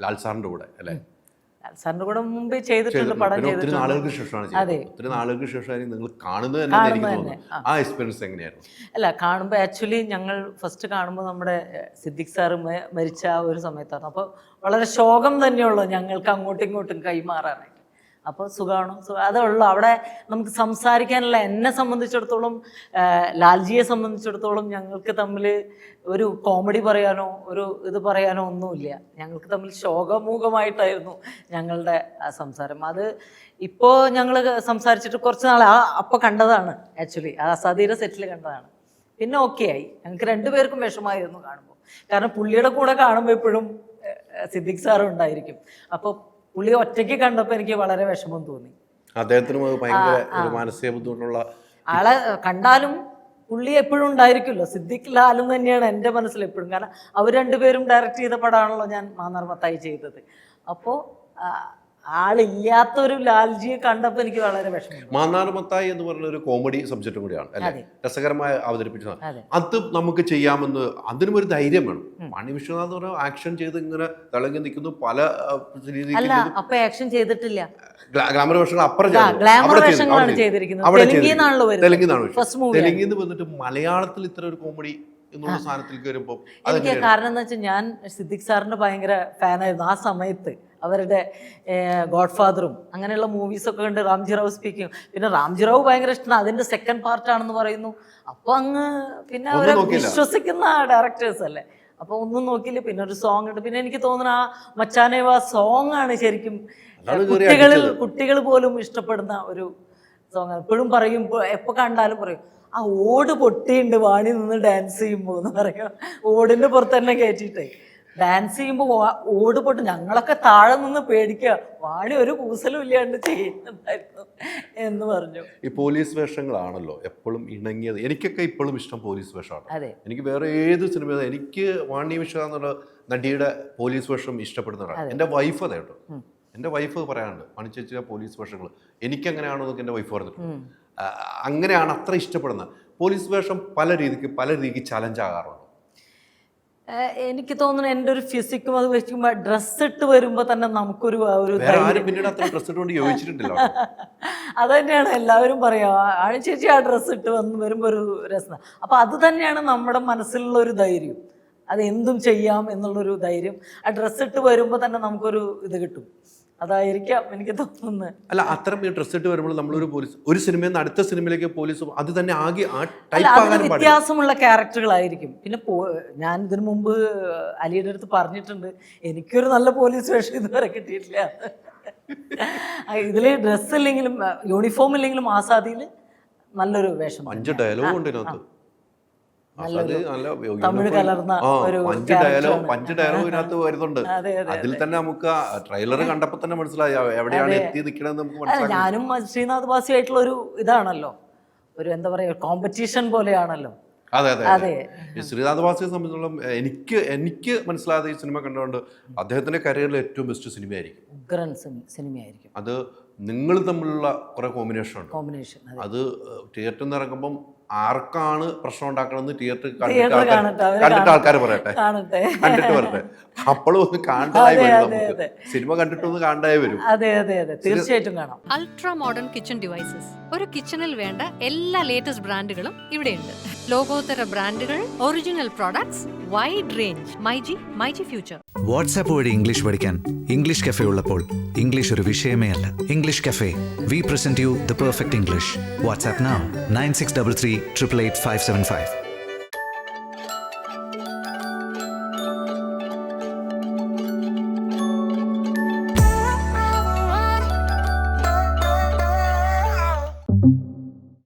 ലാൽ സാറിന്റെ കൂടെ അല്ലേ? ലാൽ സാറിന്റെ കൂടെ മുമ്പേ ചെയ്തിട്ടുണ്ട്, പടം ഒത്തിരി ചെയ്തിട്ടുണ്ട്. നാളുകൾക്ക് ശേഷമാണ് ചെയ്തത്. ഒത്തിരി നാളുകൾക്ക് ശേഷമായിരുന്നു നിങ്ങൾ കാണുന്നത് തന്നെ എനിക്ക് തോന്നുന്നു. ആ എക്സ്പീരിയൻസ് എങ്ങനെയായിരുന്നു? അല്ല, കാണുമ്പോൾ ആക്ച്വലി ഞങ്ങൾ ഫസ്റ്റ് കാണുമ്പോൾ നമ്മുടെ സിദ്ദിഖ് സാറ് മരിച്ച ആ ഒരു സമയത്താണ്. അപ്പോൾ വളരെ ശോകം തന്നെയുള്ളൂ ഞങ്ങൾക്ക് അങ്ങോട്ടും ഇങ്ങോട്ടും കൈമാറാനായിട്ട്. അപ്പോൾ സുഖമാണോ? അതേ ഉള്ളൂ. അവിടെ നമുക്ക് സംസാരിക്കാനുള്ള, എന്നെ സംബന്ധിച്ചിടത്തോളം ലാൽജിയെ സംബന്ധിച്ചിടത്തോളം ഞങ്ങൾക്ക് തമ്മിൽ ഒരു കോമഡി പറയാനോ ഒരു ഇത് പറയാനോ ഒന്നുമില്ല. ഞങ്ങൾക്ക് തമ്മിൽ ശോകമൂകമായിട്ടായിരുന്നു ഞങ്ങളുടെ സംസാരം. അത് ഇപ്പോൾ ഞങ്ങൾ സംസാരിച്ചിട്ട് കുറച്ച് നാൾ അപ്പോൾ കണ്ടതാണ്. ആക്ച്വലി ആ സതീരെ സെറ്റിൽ കണ്ടതാണ്. പിന്നെ ഓക്കെ ആയി. ഞങ്ങൾക്ക് രണ്ടുപേർക്കും വിഷമായിരുന്നു കാണുമ്പോൾ. കാരണം പുള്ളിയുടെ കൂടെ കാണുമ്പോൾ എപ്പോഴും സിദ്ദിഖ് സാറും ഉണ്ടായിരിക്കും. അപ്പോൾ പുള്ളി ഒറ്റയ്ക്ക് കണ്ടപ്പോൾ എനിക്ക് വളരെ വിഷമം തോന്നി. അദ്ദേഹത്തിന് ഭയങ്കര മാനസിക ബുദ്ധിമുട്ടുള്ള ആളെ കണ്ടാലും പുള്ളി എപ്പോഴും ഉണ്ടായിരിക്കുമല്ലോ. സിദ്ദിഖ് ലാലും തന്നെയാണ് എൻ്റെ മനസ്സിൽ എപ്പോഴും. കാരണം അവർ രണ്ടുപേരും ഡയറക്റ്റ് ചെയ്ത പടമാണല്ലോ ഞാൻ മാന്നാർ മത്തായി ചെയ്തത്. അപ്പോൾ ആളില്ലാത്തൊരു ലാൽജിയെ കണ്ടപ്പോൾ എനിക്ക് വളരെ വിഷമം. മാന്നാർ മത്തായി എന്ന് പറഞ്ഞ ഒരു കോമഡി സബ്ജക്റ്റും കൂടിയാണ് അല്ലേ? രസകരമായി അവതരിപ്പിച്ചതാണ്. അത് നമുക്ക് ചെയ്യാമെന്ന് അതിനും ഒരു ധൈര്യം വേണം. മണി വിശ്വനാഥ് എന്ന് പറഞ്ഞാൽ ആക്ഷൻ ചെയ്ത് ഇങ്ങനെ തിളങ്ങി നിൽക്കുന്നു. പല രീതിയിൽ അപ്പൊ ആക്ഷൻ ചെയ്തിട്ടില്ല. ഗ്ലാമർ വേഷങ്ങൾ തെലുങ്കിന്ന് വന്നിട്ട് മലയാളത്തിൽ ഇത്ര ഒരു കോമഡി എന്നുള്ള സാധനത്തിലേക്ക് വരുമ്പോൾ എനിക്ക് കാരണം എന്ന് വെച്ചാൽ ഞാൻ സിദ്ദിഖ് സാറിന്റെ ഭയങ്കര ഫാനായിരുന്നു ആ സമയത്ത്. അവരുടെ ഗോഡ് ഫാദറും അങ്ങനെയുള്ള മൂവീസൊക്കെ കണ്ട് റാംജി റാവു സ്പീക്കിംഗ്. പിന്നെ റാംജി റാവു ഭയങ്കര ഇഷ്ടമാണ്. അതിന്റെ സെക്കൻഡ് പാർട്ടാണെന്ന് പറയുന്നു. അപ്പൊ അങ്ങ് പിന്നെ അവരെ വിശ്വസിക്കുന്ന ഡയറക്ടേഴ്സ് അല്ലേ. അപ്പൊ ഒന്നും നോക്കിയില്ല. പിന്നെ ഒരു സോങ് ഉണ്ട്. പിന്നെ എനിക്ക് തോന്നുന്നു ആ മച്ചാനേവ സോങ് ആണ് ശരിക്കും കുട്ടികൾ പോലും ഇഷ്ടപ്പെടുന്ന ഒരു സോങ്. എപ്പോഴും പറയും, എപ്പോ കണ്ടാലും പറയും ആ ഓട് പൊട്ടിയുണ്ട് വാണി നിന്ന് ഡാൻസ് ചെയ്യുമ്പോൾ എന്ന് പറയും. ഓടിന്റെ പുറത്ത് തന്നെ കയറ്റിയിട്ടേ ഡാൻസ് ചെയ്യുമ്പോൾ ഓട് പൊട്ട്. ഞങ്ങളൊക്കെ താഴെ നിന്ന് പേടിക്കുക, വാണി ഒരു കൂസലും ഇല്ലാണ്ട് ചെയ്യുന്നുണ്ടായിരുന്നു എന്ന് പറഞ്ഞു. ഈ പോലീസ് വേഷങ്ങളാണല്ലോ എപ്പോഴും ഇണങ്ങിയത്. എനിക്കൊക്കെ ഇപ്പോഴും ഇഷ്ടം പോലീസ് വേഷമാണ്. അതെ, എനിക്ക് വേറെ ഏത് സിനിമ എനിക്ക് വാണി വിശ്വ എന്നുള്ള നടിയുടെ പോലീസ് വേഷം ഇഷ്ടപ്പെടുന്നതാണ്. എൻ്റെ വൈഫ് അതെ കേട്ടോ. എൻ്റെ വൈഫ് പറയാനുണ്ട് മണിച്ചേച്ചിയുടെ പോലീസ് വേഷങ്ങൾ എനിക്കങ്ങനെയാണോ എന്നൊക്കെ എൻ്റെ വൈഫ് പറഞ്ഞിട്ടുണ്ട്. അങ്ങനെയാണ് അത്ര ഇഷ്ടപ്പെടുന്നത്. പോലീസ് വേഷം പല രീതിക്ക് ചലഞ്ച് ആകാറുണ്ട്. എനിക്ക് തോന്നുന്നു എൻ്റെ ഒരു ഫിസിക്കും അത് വെച്ചുമ്പോൾ ഡ്രസ്സ് ഇട്ട് വരുമ്പോൾ തന്നെ നമുക്കൊരു അത് തന്നെയാണ് എല്ലാവരും പറയാ. ആണി ചേച്ചി ആ ഡ്രസ്സ് ഇട്ട് വരുമ്പോൾ ഒരു രസം. അപ്പം അത് തന്നെയാണ് നമ്മുടെ മനസ്സിലുള്ള ഒരു ധൈര്യം. അത് എന്തും ചെയ്യാം എന്നുള്ളൊരു ധൈര്യം ആ ഡ്രസ്സ് ഇട്ട് വരുമ്പോൾ തന്നെ നമുക്കൊരു ഇത് കിട്ടും. അതായിരിക്കാം എനിക്ക് തോന്നുന്നത്. അല്ല, അത്തരം ഡ്രസ് ഇട്ട് വരുമ്പോൾ നമ്മളൊരു പോലീസ് ഒരു സിനിമയിൽ നിന്ന് അടുത്ത സിനിമയിലേക്ക് പോലീസ് അത് തന്നെ ആകെ വ്യത്യാസമുള്ള ക്യാരക്ടറുകളായിരിക്കും. പിന്നെ ഞാൻ ഇതിനു മുമ്പ് അലിയുടെ അടുത്ത് പറഞ്ഞിട്ടുണ്ട്, എനിക്കൊരു നല്ല പോലീസ് വേഷം ഇതുവരെ കിട്ടിയിട്ടില്ല. ഇതില് ഡ്രസ് ഇല്ലെങ്കിലും യൂണിഫോം ഇല്ലെങ്കിലും ആസാദിയിൽ നല്ലൊരു വേഷം. 5 ഡയലോഗ് ഉണ്ട് ഇതിനകത്ത്. തമിഴ് കലർന്ന ഒരു 5 ഡയലോഗിനകത്ത് വരുന്നുണ്ട്. അതിൽ തന്നെ നമുക്ക് ട്രെയിലർ കണ്ടപ്പോൾ തന്നെ മനസ്സിലായി എവിടെയാണ് എത്തി നിൽക്കണമെന്ന് നമുക്ക് മനസ്സിലായി. ഞാനും ശ്രീനാഥ് ബാസിയായിട്ടുള്ള ഒരു ഇതാണല്ലോ, ഒരു എന്താ പറയാ കോമ്പറ്റീഷൻ പോലെയാണല്ലോ. അതെ അതെ അതെ. ശ്രീനാഥ് ബാസിയെ സംബന്ധിച്ചിടത്തോളം എനിക്ക് മനസ്സിലായത് ഈ സിനിമ കണ്ടുകൊണ്ട് അദ്ദേഹത്തിന്റെ കരിയറിലെ ഏറ്റവും ബെസ്റ്റ് സിനിമയായിരിക്കും. ഉഗ്രൻ സിനിമയായിരിക്കും അത്. നിങ്ങൾ തമ്മിലുള്ള കുറെ കോമ്പിനേഷൻ ഉണ്ട്. അത് തിയേറ്ററിൽ നിന്ന് ഇറങ്ങുമ്പോൾ ആർക്കാണ് പ്രശ്നം ഉണ്ടാക്കണമെന്ന് തിയേറ്ററിൽ കണ്ടിട്ട് ആൾക്കാർ പറയട്ടെ, കണ്ടിട്ട് വരട്ടെ. അപ്പോഴും ഒന്ന് കാണാതായി വരും. നമുക്ക് സിനിമ കണ്ടിട്ടൊന്ന് കാണാതായി വരും. അതെ അതെ അതെ, തീർച്ചയായിട്ടും കാണാം. Ultra modern kitchen devices. ഒരു കിച്ചണിൽ വേണ്ട എല്ലാ ലേറ്റസ്റ്റ് ബ്രാൻഡുകളും ഇവിടെയുണ്ട്. ലോകോത്തര ബ്രാൻഡുകൾ, original products, wide range. MyG future. WhatsApp വഴി ഇംഗ്ലീഷ് പഠിക്കാൻ ഇംഗ്ലീഷ് കഫേ ഉള്ളപ്പോൾ ഇംഗ്ലീഷ് ഒരു വിഷയമേ അല്ല. English cafe, we present you the perfect English. WhatsApp now 9633 888 575.